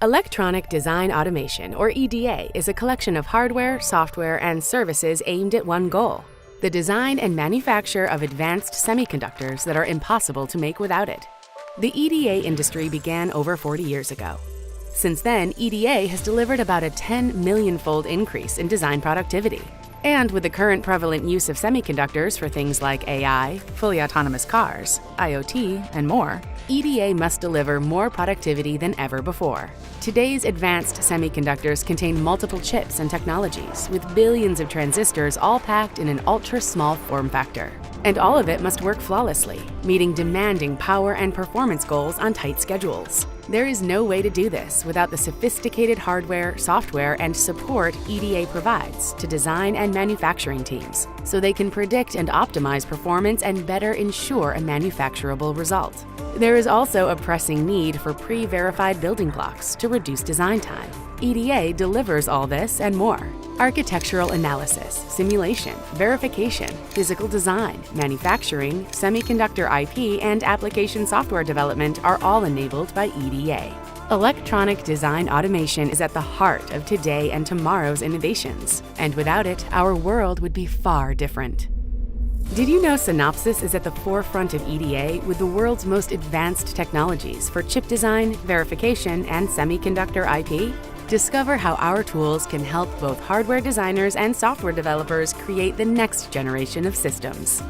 Electronic Design Automation, or EDA, is a collection of hardware, software, and services aimed at one goal: the design and manufacture of advanced semiconductors that are impossible to make without it. The EDA industry began over 40 years ago. Since then, EDA has delivered about a 10 million-fold increase in design productivity. And with the current prevalent use of semiconductors for things like AI, fully autonomous cars, IoT, and more, EDA must deliver more productivity than ever before. Today's advanced semiconductors contain multiple chips and technologies, with billions of transistors all packed in an ultra-small form factor. And all of it must work flawlessly, meeting demanding power and performance goals on tight schedules. There is no way to do this without the sophisticated hardware, software, and support EDA provides to design and manufacturing teams, so they can predict and optimize performance and better ensure a manufacturable result. There is also a pressing need for pre-verified building blocks to reduce design time. EDA delivers all this and more. Architectural analysis, simulation, verification, physical design, manufacturing, semiconductor IP, and application software development are all enabled by EDA. Electronic design automation is at the heart of today and tomorrow's innovations, and without it, our world would be far different. Did you know Synopsys is at the forefront of EDA with the world's most advanced technologies for chip design, verification, and semiconductor IP? Discover how our tools can help both hardware designers and software developers create the next generation of systems.